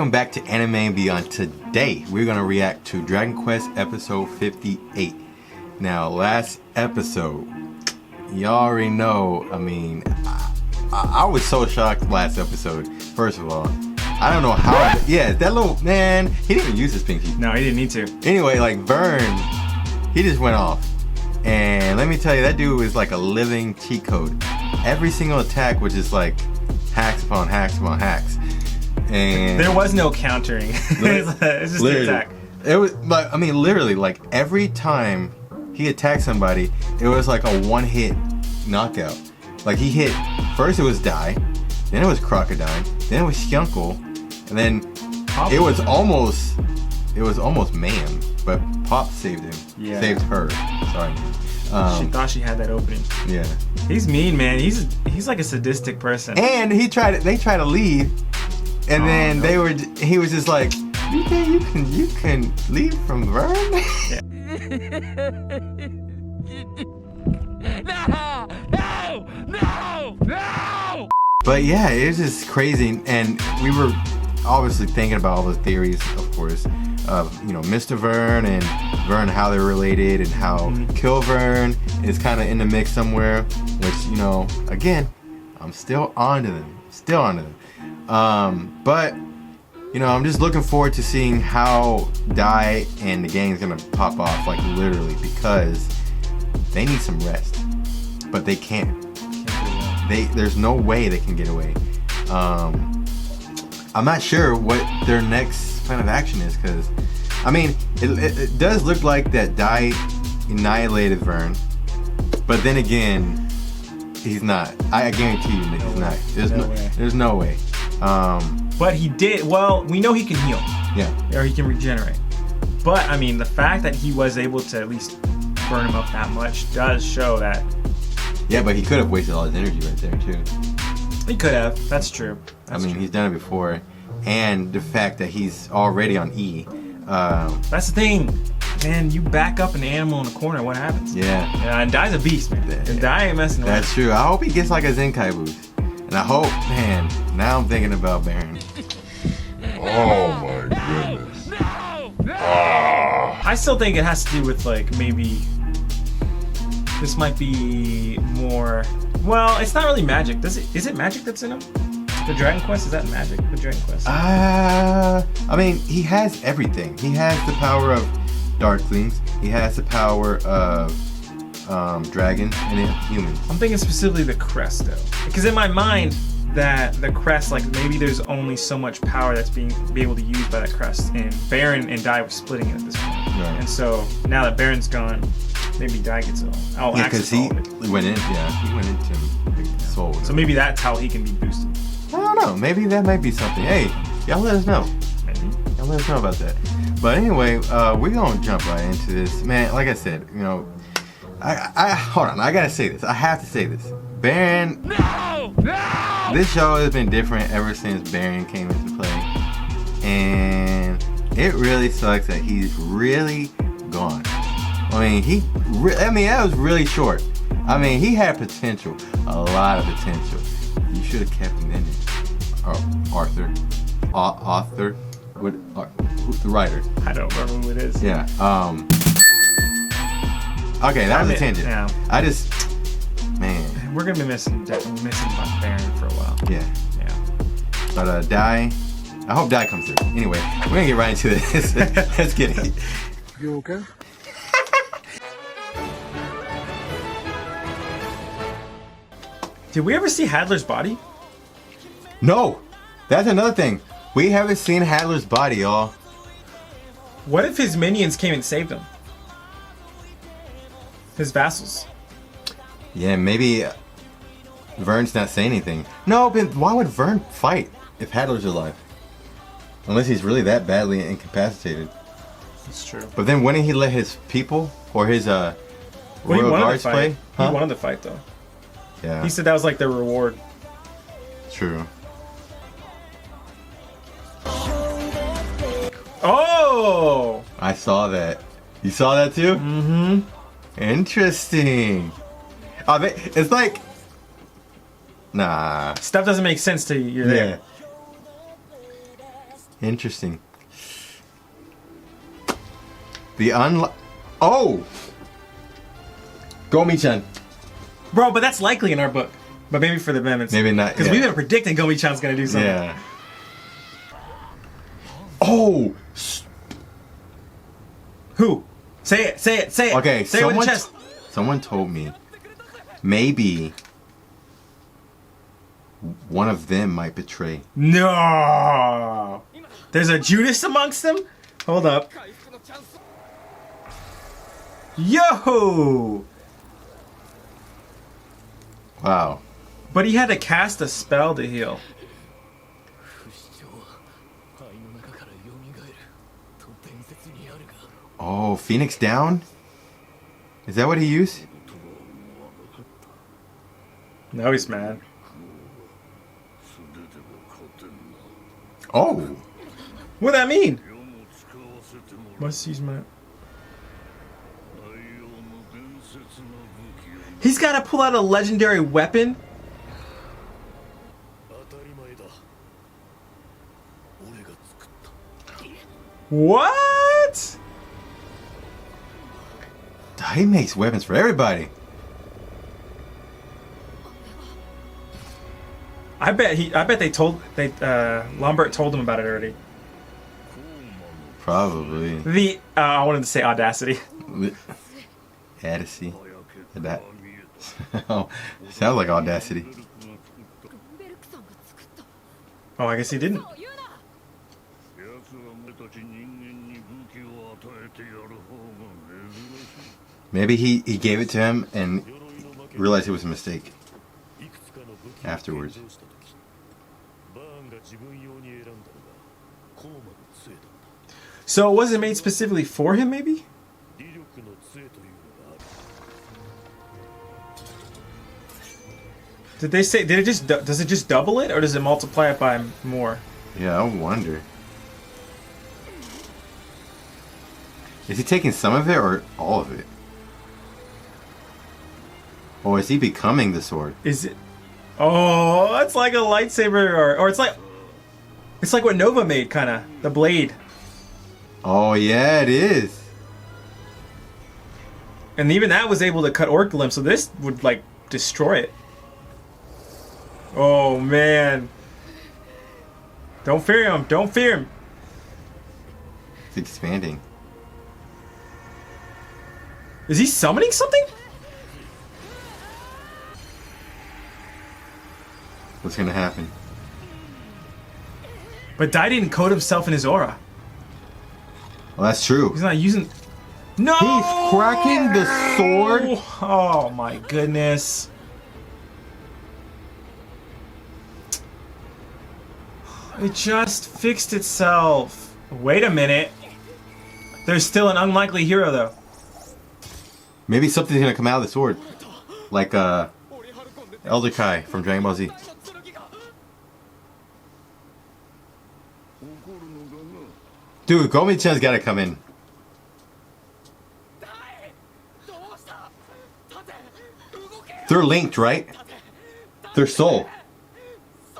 welcome back to Anime and Beyond. Today, we're going to react to Dragon Quest episode 58. Now, last episode, y'all already know, I mean, I was so shocked last episode. First of all, I don't know how, yeah, that little, man, he didn't even use his pinky. No, he didn't need to. Anyway, like, Vearn, he just went off. And let me tell you, that dude was like a living cheat code. Every single attack was just like hacks upon hacks upon hacks. And there was no countering. It's just the attack. It was, but I mean, literally, like every time he attacked somebody, it was like a one-hit knockout. Like he hit first, it was Dai, then it was Crocodile, then it was Hyunckel, and then it was almost Man, but Pop saved him. Yeah. Saved her. Sorry. She thought she had that opening. Yeah. He's mean, man. He's like a sadistic person. And they tried to leave, and then he was just like, you can leave from Vearn? Yeah. No! But yeah, it's just crazy, and we were obviously thinking about all the theories, of course, of Mr. Vearn and Vearn, how they're related, and how Kill Vearn is kind of in the mix somewhere, which again, I'm still onto them. But I'm just looking forward to seeing how Dai and the gang's gonna pop off, like literally, because they need some rest, but they can't. There's no way they can get away. I'm not sure what their next plan of action is, because I mean, it does look like that Dai annihilated Vearn, but then again, he's not. I guarantee you that he's not. There's no way. But he did. Well, we know he can heal. Yeah. Or he can regenerate. But I mean, the fact that he was able to at least burn him up that much does show that. Yeah, but he could have wasted all his energy right there too. He could have. That's true. He's done it before, and the fact that he's already on E. That's the thing, man. You back up an animal in the corner, what happens? Yeah. And Dai's a beast, man. And Dai ain't messing around. That's true. I hope he gets like a Zenkai boost, and I hope, man. Now I'm thinking about Vearn. Oh my goodness. No! I still think it has to do with like maybe. This might be more. Well, it's not really magic. Is it magic that's in him? The Dragon Quest, is that magic? The Dragon Quest. I mean, he has everything. He has the power of Darklings. He has the power of dragons and humans. I'm thinking specifically the crest though, because in my mind that the crest, like maybe there's only so much power that's be able to use by that crest, and Vearn and Dai were splitting it at this point. Right. And so now that Baron's gone, maybe Dai gets it all. Yeah, because he went into the soul. So maybe that's how he can be boosted. I don't know. Maybe that might be something. Hey, y'all let us know. Maybe. Y'all let us know about that. But anyway, we're gonna jump right into this, man. Like I said, I hold on. I gotta say this. I have to say this. Vearn. No! This show has been different ever since Vearn came into play, and it really sucks that he's really gone. I mean, that was really short. I mean, he had potential, a lot of potential. You should have kept him in it. Arthur, who's the writer? I don't remember who it is. Yeah. Okay, that was a tangent. Yeah. Man. We're gonna be missing Vearn for a while. Yeah. But Dai, I hope Dai comes through. Anyway, we're gonna get right into this. Let's get it. You okay? Did we ever see Hadlar's body? No, that's another thing. We haven't seen Hadlar's body, y'all. What if his minions came and saved him? His vassals. Yeah, maybe Vearn's not saying anything. No, but why would Vearn fight if Hadlar's alive? Unless he's really that badly incapacitated. That's true. But then wouldn't he let his people or his royal guards play? Huh? He wanted to fight though. Yeah. He said that was like their reward. True. Oh! I saw that. You saw that too? Mm-hmm. Interesting. It's like... Nah. Stuff doesn't make sense to you. You're there. Interesting. The Oh! Gomi-chan. Bro, but that's likely in our book. But maybe for the amendments. Maybe not. Because we've been predicting Gomi-chan's gonna do something. Yeah. Oh! Who? Say it, say it, say it. Okay, say it with the chest. Someone told me maybe one of them might betray. No! There's a Judas amongst them? Hold up. Yo! Wow. But he had to cast a spell to heal. Oh, Phoenix down? Is that what he used? Now he's mad. Oh. What'd that mean? Must use my... He's gotta pull out a legendary weapon? What? He makes weapons for everybody. I bet Lon Beruk told him about it already. Probably. I wanted to say Audacity. Edacity. That. Oh, sounds like Audacity. Oh, I guess he didn't. Maybe he gave it to him and realized it was a mistake afterwards. So it wasn't made specifically for him, maybe? Did they say, does it just double it, or does it multiply it by more? Yeah, I wonder. Is he taking some of it or all of it? Or is he becoming the sword? Is it? Oh, it's like a lightsaber, or it's like what Nova made, kind of the blade. Oh yeah, it is. And even that was able to cut orc limbs, so this would like destroy it. Oh man! Don't fear him! Don't fear him! It's expanding. Is he summoning something? What's gonna happen? But Dai didn't coat himself in his aura. Well, that's true. He's not using... No! He's cracking the sword? Oh my goodness. It just fixed itself. Wait a minute. There's still an unlikely hero though. Maybe something's gonna come out of the sword. Like, Elder Kai from Dragon Ball Z. Dude, Gomi-chan's gotta come in. They're linked, right? They're soul.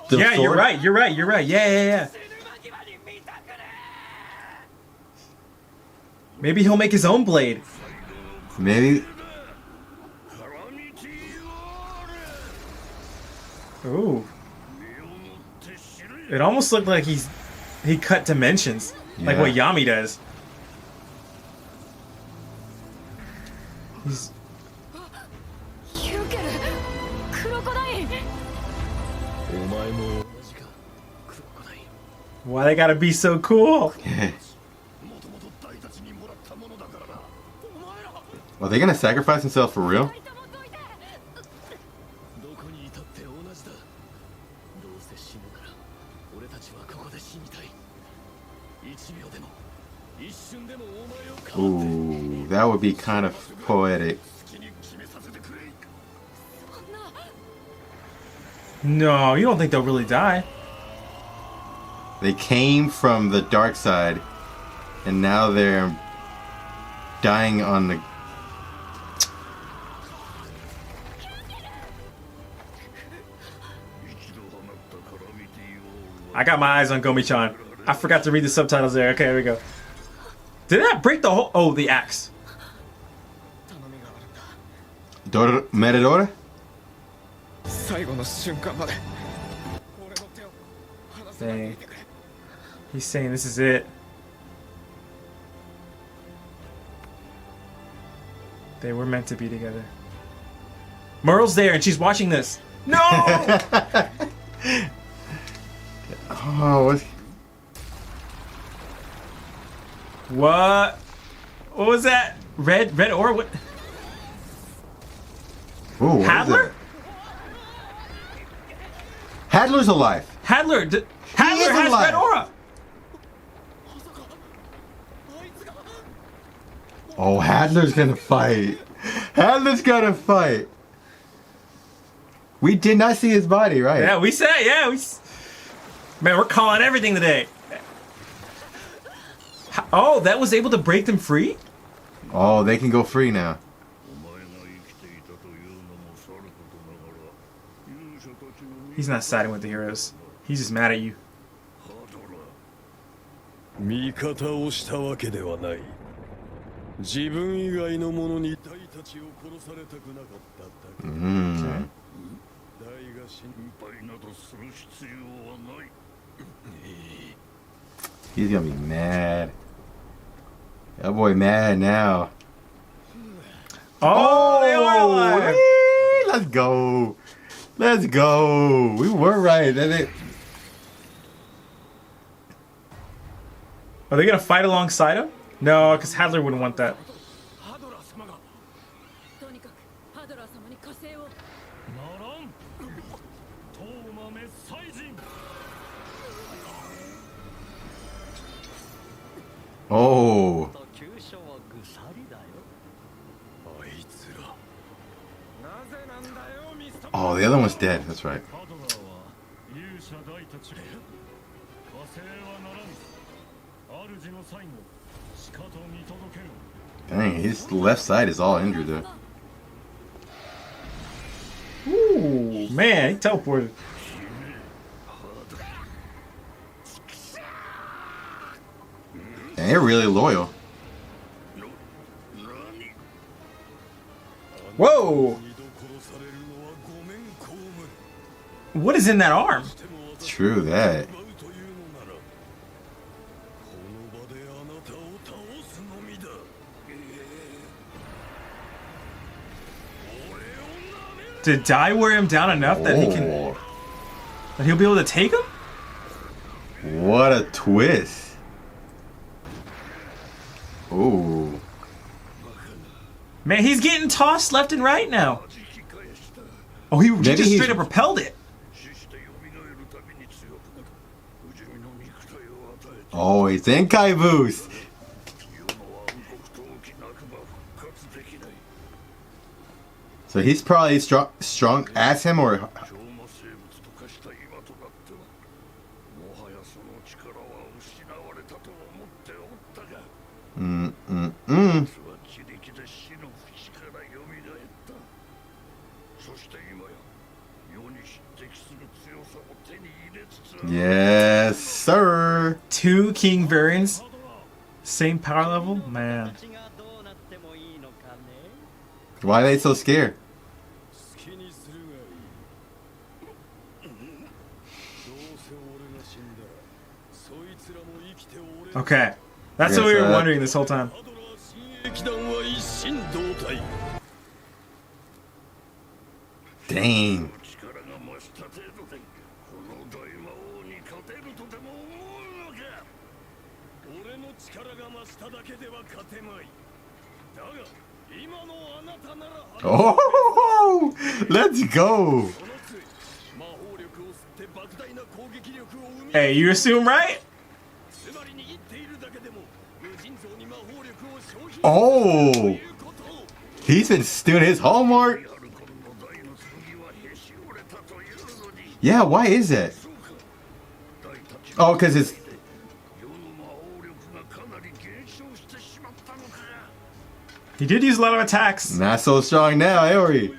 The Yeah, sword? you're right. You're right. You're right. Yeah. Maybe he'll make his own blade. Maybe. Ooh. It almost looked like he cut dimensions. Like what Yami does. He's... Why they gotta be so cool? Are they gonna sacrifice themselves for real? Ooh, that would be kind of poetic. No, you don't think they'll really die? They came from the dark side, and now they're dying on the... I got my eyes on Gomi-chan. I forgot to read the subtitles there. Okay, here we go. Did that break the whole... Oh, the axe. Meridora? Dang. He's saying this is it. They were meant to be together. Merle's there and she's watching this. No! Oh, what's... What? What was that? Red aura? What? Ooh, what Hadlar? Hadlar's alive. Hadlar has alive. red aura. Oh, Hadlar's gonna fight. Hadlar's gonna fight. We did not see his body, right? Yeah, we said, yeah. Man, we're calling everything today. Oh, that was able to break them free? Oh, they can go free now. He's not siding with the heroes. He's just mad at you. 味方をしたわけではない。自分以外の者に大たちを殺されたくなかっただけ。大が心配などする必要はない。 He's gonna be mad. That boy mad now. Oh, they are alive. Hey, let's go. Let's go. We were right. Are they gonna fight alongside him? No, because Hadlar wouldn't want that. Oh. Oh, the other one's dead. That's right. Dang, his left side is all injured though. Ooh, man, he teleported. And they're really loyal. Whoa! What is in that arm? True that. Did Dai wear him down enough that he'll be able to take him? What a twist. Ooh. Man, he's getting tossed left and right now. Oh, he just straight up repelled it. Oh, he's in Kai boost. So he's probably strong as him, or Yes, sir. 2 King Vearns, same power level, man. Why are they so scared? Okay, that's what we were wondering this whole time. Dang. Oh, let's go. Hey, you assume right? Oh, he's been doing his homework. Yeah, why is that? Oh, because it's... He did use a lot of attacks. Not so strong now, Aori.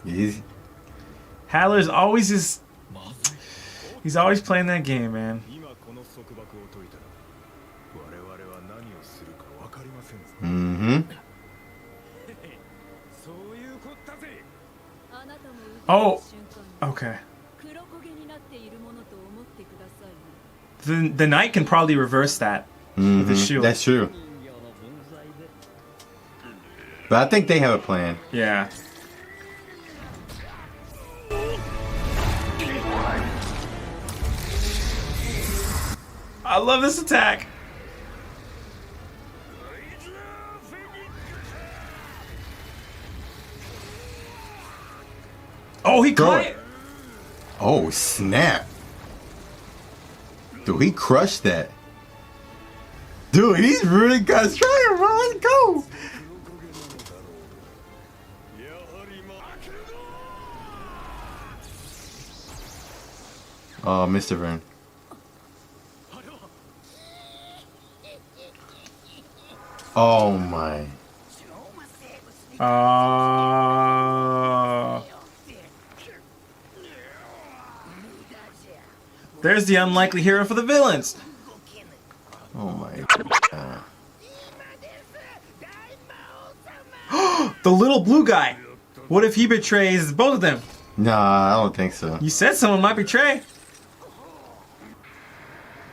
He's Hadlar's always just... He's always playing that game, man. mm-hmm. Oh, okay. The knight can probably reverse that with his shield. That's true. But I think they have a plan. Yeah. I love this attack. Oh, he caught it. Oh, snap. Dude, he crushed that. Dude, he's really got strong, bro. Let's go. Oh, Mr. Vearn. Oh my. There's the unlikely hero for the villains. Oh my God. The little blue guy. What if he betrays both of them? Nah, I don't think so. You said someone might betray.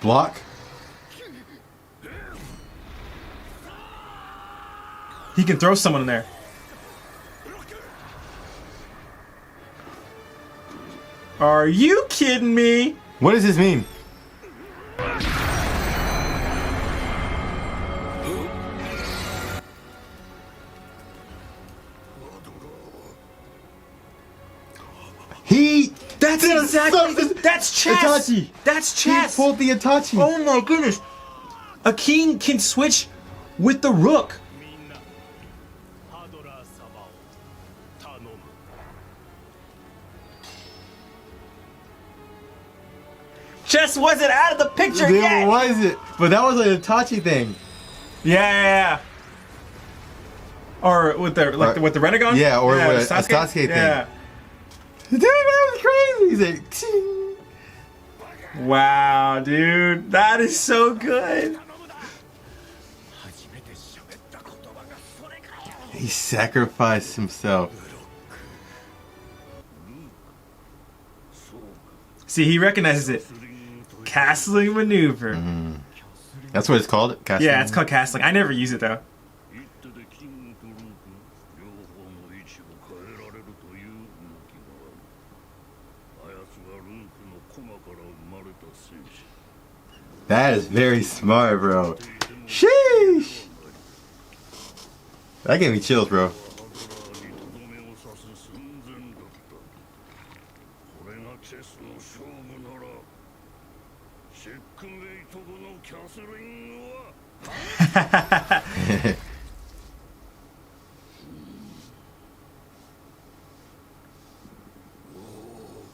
Block. He can throw someone in there. Are you kidding me? What does this mean? That's exactly. That's chess. Itachi. That's chess. He pulled the Itachi. Oh my goodness. A king can switch with the rook. Chess wasn't out of the picture Then yet. what was it? But that was an Itachi thing. Yeah. Or with the with the Renegon? Yeah, or the with a Sasuke thing. Yeah. Dude, that was crazy. He's like, "Ting." Wow, dude. That is so good. He sacrificed himself. See, he recognizes it. Castling maneuver. That's what it's called? Castling? Yeah, it's called castling. I never use it though. That is very smart, bro. Sheesh. That gave me chills, bro.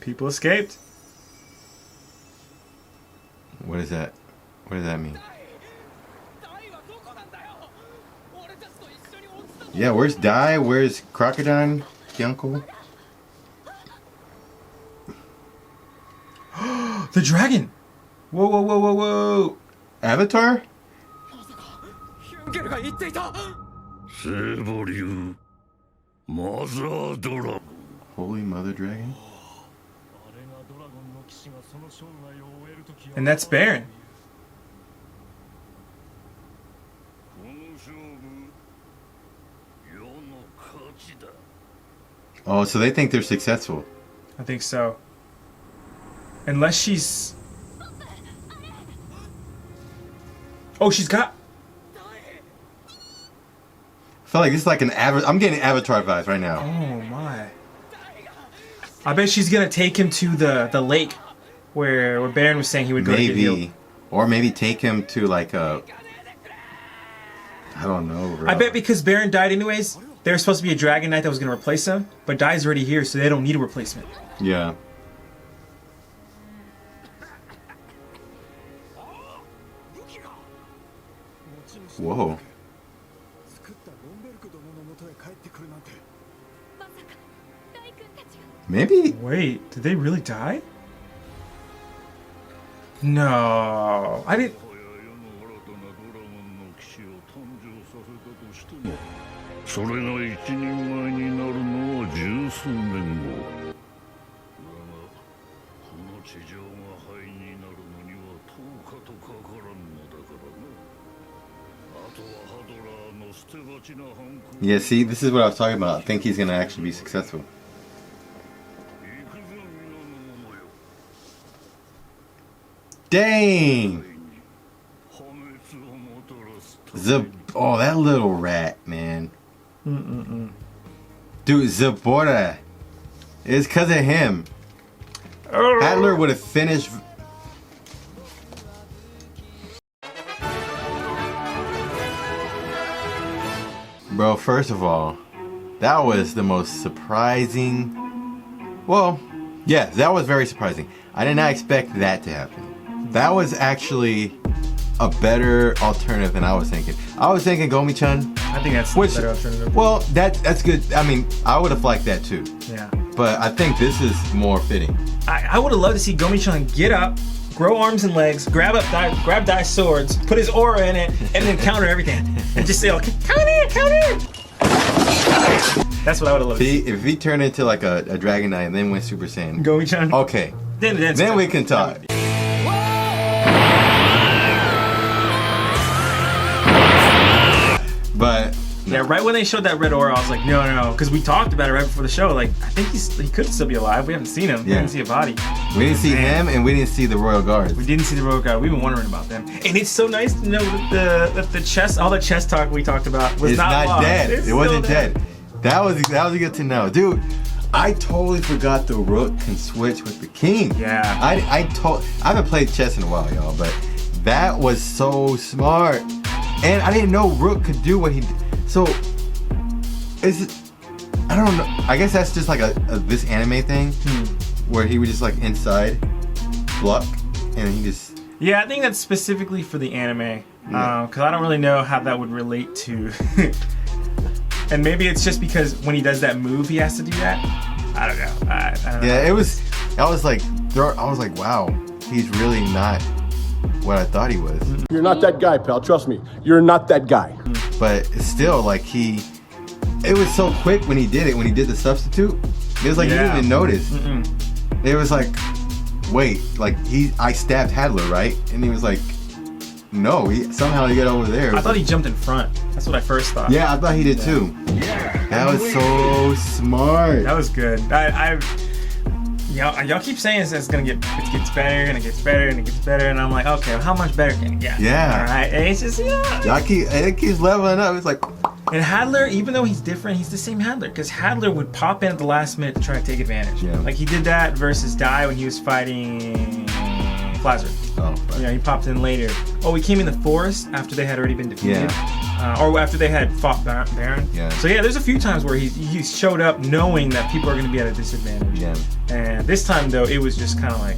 People escaped. What is that? What does that mean? Yeah, where's Dai? Where's Crocodile? Hyunckel? The dragon! Whoa. Avatar? Holy Mother Dragon? And that's Vearn. Oh, so they think they're successful. I think so. Unless she's... Oh, she's got... I feel like this is like an Avatar. I'm getting Avatar vibes right now. Oh my. I bet she's gonna take him to the lake where Vearn was saying he would go to get healed. Maybe. Or maybe take him to like a... I don't know, bro. I bet because Vearn died anyways, there was supposed to be a Dragon Knight that was gonna replace him, but Dai's already here, so they don't need a replacement. Yeah. Whoa. Maybe. Wait, did they really die? No, I didn't. それが一人前になるのは十数年後。だがこの地上が灰になるのには10日とかからんのだからな。あとはハドラーの捨て鉢な反抗。 Yeah, see, this is what I was talking about. I think he's gonna actually be successful. Dang! Oh, that little rat, man. Dude, Zaboera. It's because of him. Hadlar would have finished. Bro, first of all, that was the most surprising. Well, yeah, that was very surprising. I did not expect that to happen. That was actually a better alternative than I was thinking. I was thinking Gomi-chan. I think that's a better alternative. Well, that's good. I mean, I would have liked that too. Yeah. But I think this is more fitting. I would have loved to see Gomi-chan get up, grow arms and legs, grab Dai's swords, put his aura in it, and then counter everything. And just say, okay, counter! That's what I would have loved to see. If he turned into like a Dragon Knight and then went Super Saiyan. Gomi-chan. Okay. Then we can talk. But no. Yeah, right when they showed that red aura, I was like, no, because we talked about it right before the show. Like, I think he could still be alive. We haven't seen him. We didn't see a body. We didn't see him, and we didn't see the Royal Guards. We didn't see the Royal Guard. We've been wondering about them. And it's so nice to know that the chess, all the chess talk we talked about was not dead. It wasn't dead. That was good to know, dude. I totally forgot the Rook can switch with the King. Yeah. I haven't played chess in a while, y'all, but that was so smart. And I didn't know Rook could do what he did. So, is it? I don't know. I guess that's just like this anime thing, where he would just like inside block, and he just. Yeah, I think that's specifically for the anime, because I don't really know how that would relate to. And maybe it's just because when he does that move, he has to do that. I don't know. I don't know. Yeah, it was. I was like, wow, he's really not what I thought he was. You're not that guy, pal. Trust me. You're not that guy. But still, like it was so quick when he did it. When he did the substitute, it was like you didn't even notice. It was like, wait, like I stabbed Hadlar, right? And he was like, no, somehow he got over there. I thought he jumped in front. That's what I first thought. Yeah, I thought he did too. That was so smart. That was good. Y'all keep saying it gets better and it gets better and it gets better, and I'm like, okay, well, how much better can it get? Yeah. All right. And it's just it keeps leveling up. It's like. And Hadlar, even though he's different, he's the same Hadlar, because Hadlar would pop in at the last minute to try to take advantage. Yeah. Like he did that versus Dai when he was fighting Flazzer. Oh. Right. Yeah, he popped in later. Oh, he came in the forest after they had already been defeated. Or after they had fought Vearn. Yeah. So yeah, there's a few times where he showed up knowing that people are going to be at a disadvantage. Yeah. And this time though, it was just kind of like,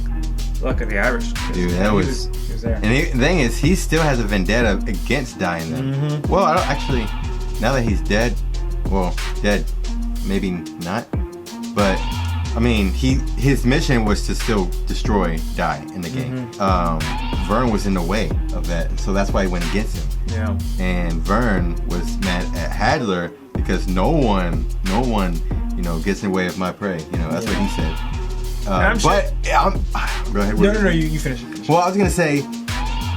look at the Irish. Dude, he was there. And the thing is, he still has a vendetta against Dai in them. Well, I don't actually. Now that he's dead, maybe not. But I mean, his mission was to still destroy Dai in the game. Vearn was in the way of that, so that's why he went against him. Yeah. And Vearn was mad at Hadlar because no one, gets in the way of my prey. That's what he said. Go ahead. No, you finish it. Well, I was gonna say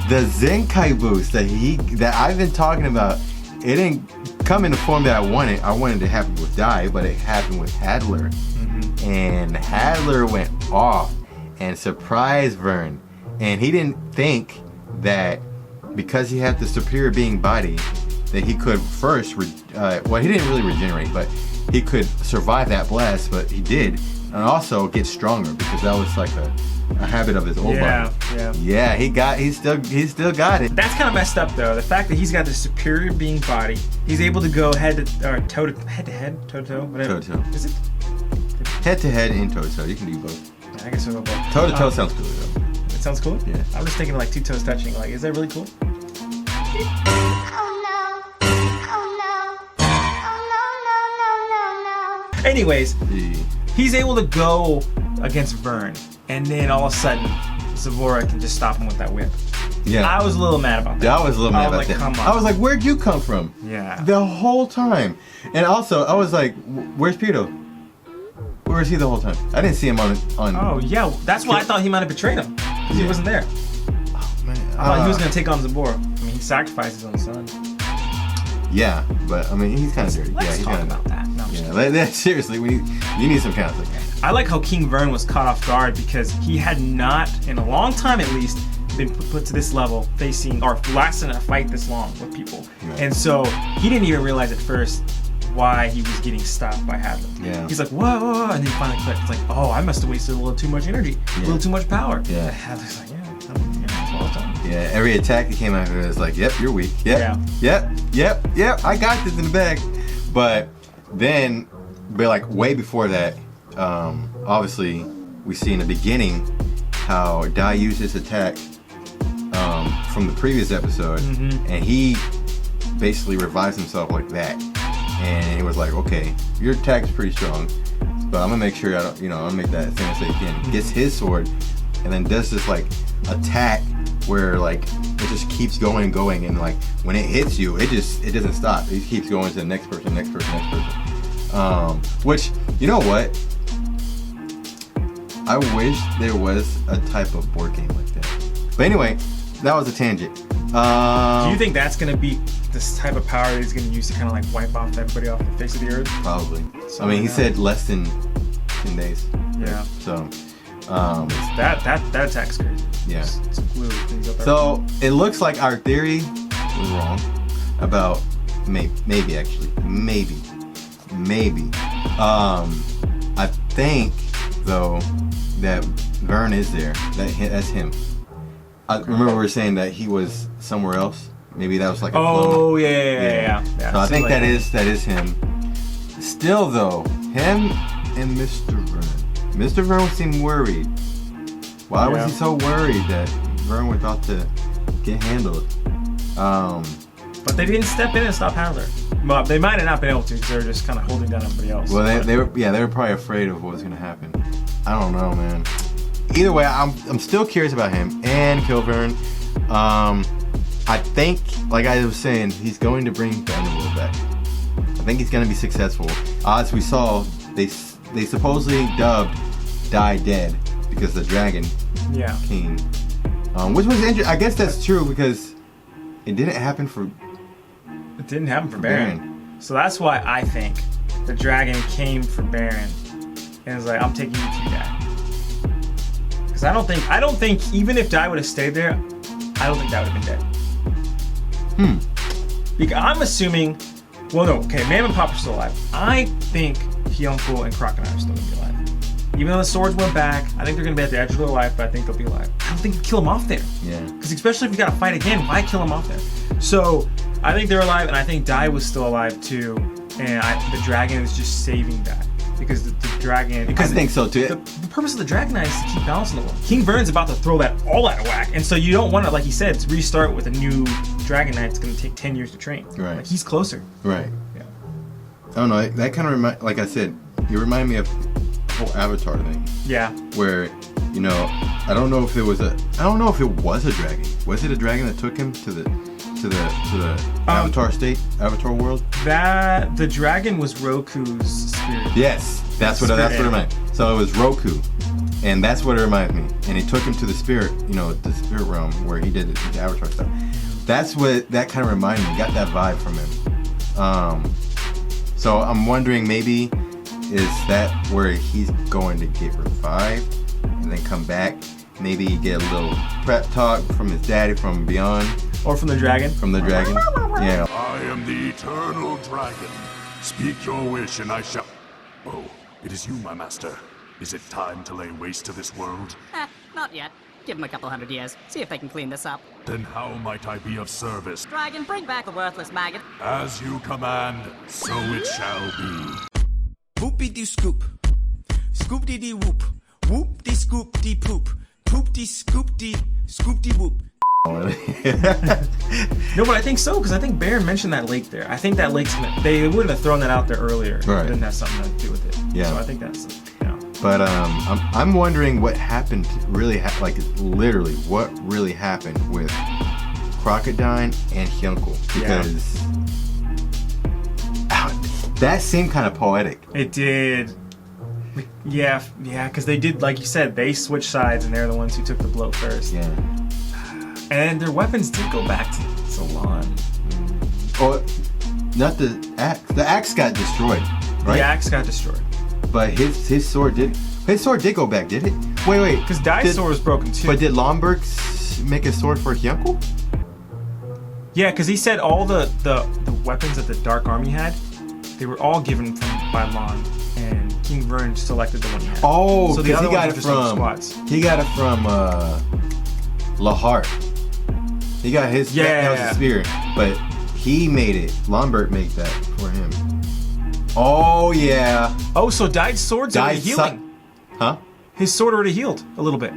the Zenkai boost that I've been talking about. It didn't come in the form that I wanted. I wanted it to happen with Dai, but it happened with Hadlar. And Hadlar went off and surprised Vearn. And he didn't think that because he had the superior being body, that he could first, he didn't really regenerate, but he could survive that blast, but he did. And also get stronger because that was like a habit of his old body. Yeah, he still got it. That's kind of messed up though. The fact that he's got the superior being body, he's able to go head to head, toe to toe, whatever. Toe to toe. Is it? Head to head and toe to toe. You can do both. Yeah, I guess we'll go both. Toe to toe sounds cool though. It sounds cool? Yeah. I was just thinking like two toes touching. Like, is that really cool? Oh no. Anyways, he's able to go against Vearn, and then all of a sudden, Zaboera can just stop him with that whip. Yeah. I was a little mad about that. Yeah, I was a little mad about that. Come on. I was like, where'd you come from? Yeah. The whole time. And also, I was like, where's Peter? Where is he the whole time? I didn't see him on. Oh, yeah. That's why I thought he might have betrayed him. Because he wasn't there. Oh, man. I thought he was going to take on Zaboera. I mean, he sacrificed his own son. Yeah, but I mean, he's kind of dirty. Let's he's talk kinda, about that. No, I'm just seriously, you need some counseling. I like how King Vearn was caught off guard because he had not, in a long time at least, been put to this level, facing or lasting a fight this long with people. Right. And so he didn't even realize at first why he was getting stopped by Hadlar. Yeah. He's like, whoa, and then he finally clicked. It's like, oh, I must have wasted a little too much energy, a little too much power. Yeah. And Hadlar's like, that's all the time. Yeah, every attack that came after it was like, yep, you're weak. Yep, yep, I got this in the bag. But then, like way before that, obviously, we see in the beginning how Dai used his attack from the previous episode, and he basically revives himself like that. And it was like, okay, your attack is pretty strong, but I'm gonna make sure I'm gonna make that same mistake again. Gets his sword, and then does this like attack where like it just keeps going and going, and like when it hits you, it doesn't stop. It keeps going to the next person. Which, you know what? I wish there was a type of board game like that. But anyway, that was a tangent. Do you think that's going to be this type of power that he's going to use to kind of like wipe off everybody off the face of the earth? Probably. I mean, he said less than 10 days. Yeah. So, that attack's crazy. Yeah. It's glue things up there. So it looks like our theory was wrong about maybe. I think though that Vearn is there. That's him. I remember we were saying that he was somewhere else. Maybe that was like a clone. Oh yeah. So I think that is him. Still though, him and Mr. Vearn. Mr. Vearn seemed worried. Why was he so worried that Vearn was about to get handled? But they didn't step in and stop Hadlar. Well, they might have not been able to because they were just kind of holding down everybody else. Well, they were probably afraid of what was going to happen. I don't know, man. Either way, I'm still curious about him and Vearn. I think, like I was saying, he's going to bring the underworld back. I think he's going to be successful. As we saw, they supposedly dubbed Dai dead because the dragon king. Which was interesting. I guess that's true because it didn't happen for Vearn. So that's why I think the dragon came for Vearn and was like, I'm taking you to Dai. Because I don't think even if Dai would have stayed there, I don't think Dai would have been dead. Because I'm assuming, well, no, okay, Mam and Pop are still alive. I think Hyunckel and Crocodile are still gonna be alive. Even though the swords went back, I think they're gonna be at the edge of their life, but I think they'll be alive. I don't think you kill them off there. Yeah. Because especially if you gotta fight again, why kill them off there? So I think they're alive, and I think Dai was still alive too, and the dragon is just saving Dai. Because the dragon... Because I think so too. The purpose of the Dragon Knight is to keep balance in the world. King Vearn's about to throw that all out of whack, and so you don't want to, like he said, restart with a new Dragon Knight. It's going to take 10 years to train. Right. Like, he's closer. Right. Yeah. I don't know. That kind of like I said, it reminded me of the whole Avatar thing. Yeah. Where, I don't know if it was a dragon. Was it a dragon that took him to the Avatar state, Avatar world? That the dragon was Roku's spirit. Yes, that's what it reminded. So it was Roku, and that's what it reminded me. And he took him to the spirit, the spirit realm where he did the Avatar stuff. That's what that kind of reminded me. Got that vibe from him. So I'm wondering, maybe is that where he's going to get revived and then come back? Maybe get a little prep talk from his daddy from beyond. Or from the dragon? From the dragon, yeah. I am the eternal dragon. Speak your wish and I shall... Oh, it is you, my master. Is it time to lay waste to this world? Not yet. Give them a couple hundred years. See if they can clean this up. Then how might I be of service? Dragon, bring back the worthless maggot. As you command, so it shall be. Whoopie scoop. Scoop dee whoop. Whoop dee scoop dee poop. Poop dee scoop dee whoop. No, but I think so, because I think Vearn mentioned that lake there. I think that lake's they wouldn't have thrown that out there earlier. Right. It didn't have something to do with it. Yeah. So I think that's But I'm wondering what happened. Like literally, what really happened with Crocodile and Hyunckel, because that seemed kind of poetic. It did. Yeah, because they did, like you said, they switched sides, and they're the ones who took the blow first. Yeah. And their weapons did go back to Lon. Oh, not the axe. The axe got destroyed, right? The axe got destroyed. But his sword did. His sword did go back, did it? Wait. Because Dai's sword was broken too. But did Lon Beruk make a sword for Hyunckel? Yeah, because he said all the weapons that the Dark Army had, they were all given by Lon, and King Vearn selected the one he had. Oh, so because he got it from squads. He got it from Lahart. He got his that was his spear, but he made it. Lon Beruk made that for him. Oh yeah. Oh, so Dai's sword's already healing. Huh? His sword already healed a little bit.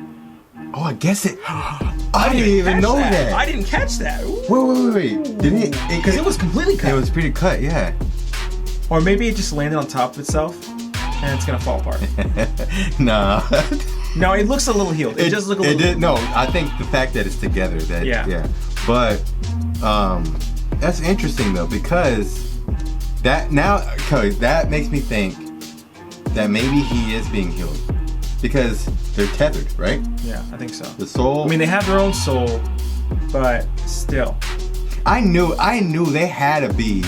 Oh, I guess it. I didn't even know that. I didn't catch that. Wait. Did it? Because it was completely cut. It was pretty cut, yeah. Or maybe it just landed on top of itself, and it's gonna fall apart. Nah. No, it looks a little healed. It does look a little. It did. No, I think the fact that it's together. Yeah. But that's interesting though, because that makes me think that maybe he is being healed, because they're tethered, right? Yeah, I think so. The soul. I mean, they have their own soul, but still. I knew they had to be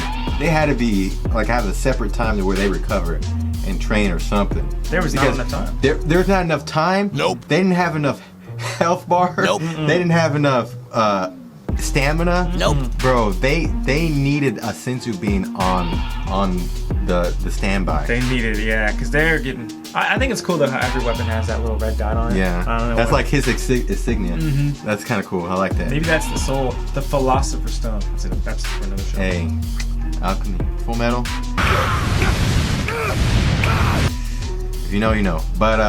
like have a separate time to where they recover and train or something. There was not enough time. There's not enough time. Nope. They didn't have enough health bar. Nope. They didn't have enough stamina. Nope. Bro, they needed a sensu being on the standby. They needed, because they're getting. I think it's cool that how every weapon has that little red dot on it. Yeah, I don't know. that's like his insignia. That's kind of cool. I like that. Maybe that's the soul, the Philosopher's Stone. That's for another show. Hey, alchemy, full metal. If you know, you know. But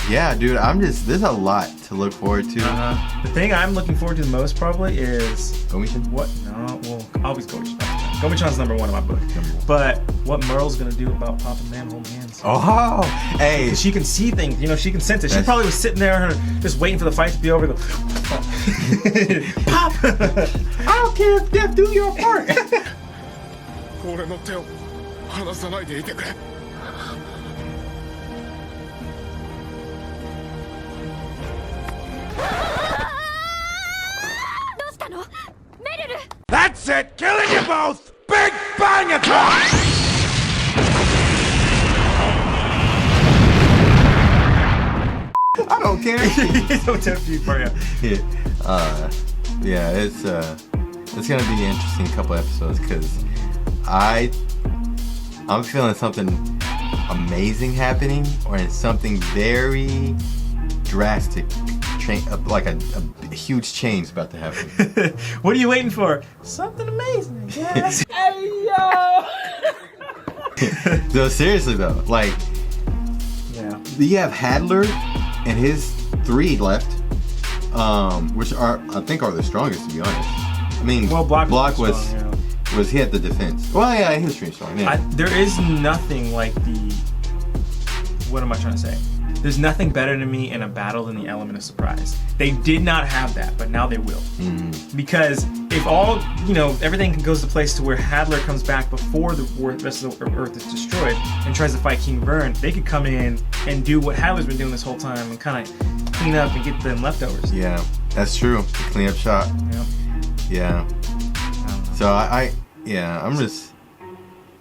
yeah, dude, there's a lot to look forward to. The thing I'm looking forward to the most probably is Gomichan? what? No, well, always Gomichan. Gomichan's number one in my book. But what Merle's gonna do about popping manhole hands? Oh, hey. Because she can see things, she can sense it. She probably was sitting there just waiting for the fight to be over. Pop! I don't care if death do your part. 俺の手を離さないでいてくれ。That's it! Killing you both! Big bang attack! I don't care. Don't tempt you for you. Yeah, it's gonna be an interesting couple episodes, because I'm feeling something amazing happening, or something very drastic, like a huge change about to happen. What are you waiting for? Something amazing. Yes. Hey yo. So seriously though, like, you have Hadlar and his 3 left, which I think are the strongest, to be honest. I mean, well, Block was strong, was he had the defense? Well, yeah, he was pretty strong. Yeah. There is nothing like what am I trying to say? There's nothing better to me in a battle than the element of surprise. They did not have that, but now they will. Because if everything goes to place to where Hadlar comes back before the rest of the Earth is destroyed and tries to fight King Vearn, they could come in and do what Hadlar's been doing this whole time and kind of clean up and get them leftovers. Yeah, that's true. Clean up shop. Yeah. So I'm just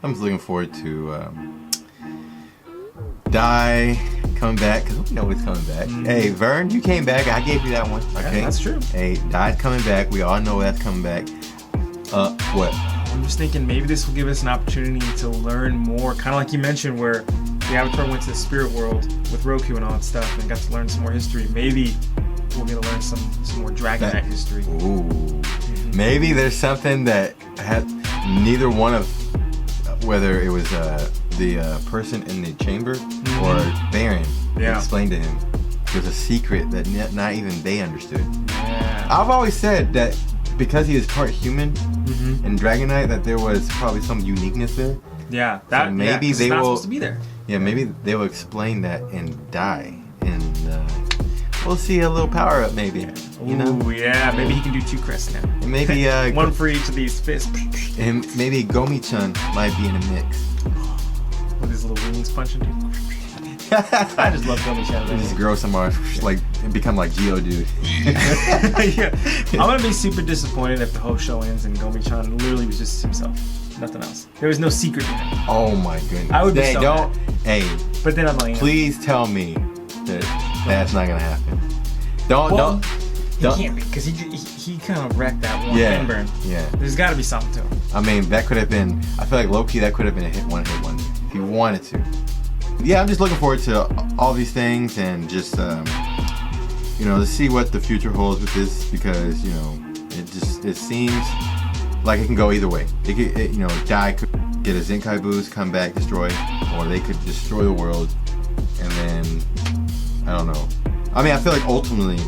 looking forward to Dai coming back, because we know he's coming back. Hey, Vearn, you came back. I gave you that one. Okay, that's true. Hey, Dai's coming back. We all know that's coming back. What? I'm just thinking maybe this will give us an opportunity to learn more, kind of like you mentioned, where the Avatar went to the spirit world with Roku and all that stuff and got to learn some more history. Maybe we'll get to learn some more Dragonite history. Ooh. Maybe there's something that had neither one of, whether it was the person in the chamber or Vearn explained to him. There's a secret that not even they understood. Yeah. I've always said that because he is part human in Dragonite, that there was probably some uniqueness there. Yeah, So maybe they not will supposed to be there. Yeah, maybe they will explain that and die, and we'll see a little power up, maybe. You know? Ooh, yeah, maybe he can do 2 crests now. And maybe one for each of these fists. And maybe Gomi-chan might be in a mix. With his little wings punching. I just love Gomi-chan. Just grow some more, like, and become like Geodude. Yeah. I'm gonna be super disappointed if the whole show ends and Gomi-chan literally was just himself. Nothing else. There was no secret in it. Oh my goodness. I would be so don't. mad. Hey. But then I'm like, please tell me that that's not gonna happen. Don't. He can't be, because he kind of wrecked that one Vearn. Yeah. There's got to be something to him. I mean, that could have been. I feel like low-key that could have been a one hit wonder if he wanted to. Yeah, I'm just looking forward to all these things and just to see what the future holds with this, because it seems like it can go either way. It could, Dai could get a Zenkai boost, come back, destroy, or they could destroy the world, and then I don't know. I mean, I feel like ultimately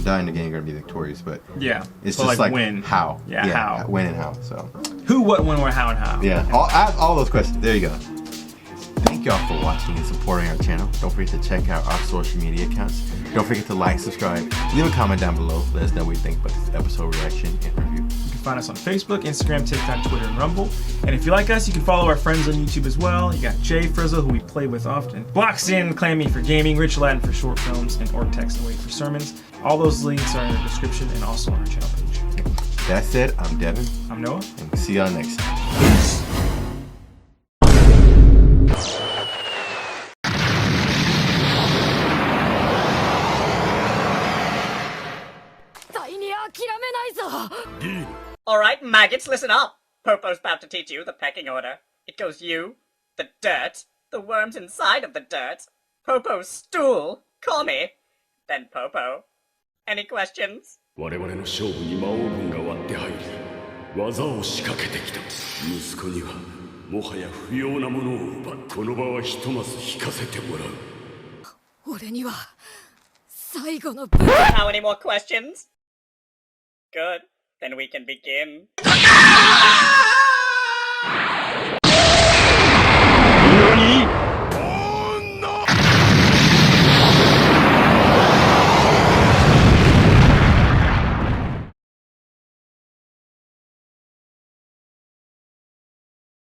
Dai and the game are gonna be victorious, but it's just like when, how, how, when and how. So who, what, when, where, how, and how. Yeah, all those questions. There you go. Thank y'all for watching and supporting our channel. Don't forget to check out our social media accounts. Don't forget to like, subscribe, leave a comment down below. Let us know what you think about this episode reaction and review. You can find us on Facebook, Instagram, TikTok, Twitter, and Rumble. And if you like us, you can follow our friends on YouTube as well. You got Jay Frizzle, who we play with often, Bloxin, Clammy for gaming, Rich Latin for short films, and Ortex and Wait for sermons. All those links are in the description and also on our channel page. That said, I'm Devin. I'm Noah. And see y'all next time. Peace. Alright, maggots, listen up. Popo's about to teach you the pecking order. It goes you, the dirt, the worms inside of the dirt, Popo's stool, call me, then Popo. Any questions? 我々の勝負に魔王軍が割って入り技を仕掛けてきた。息子にはもはや不要なものを奪ってこの場はひとまず引かせてもらう。俺には最後の How many more questions? Good. Then we can begin.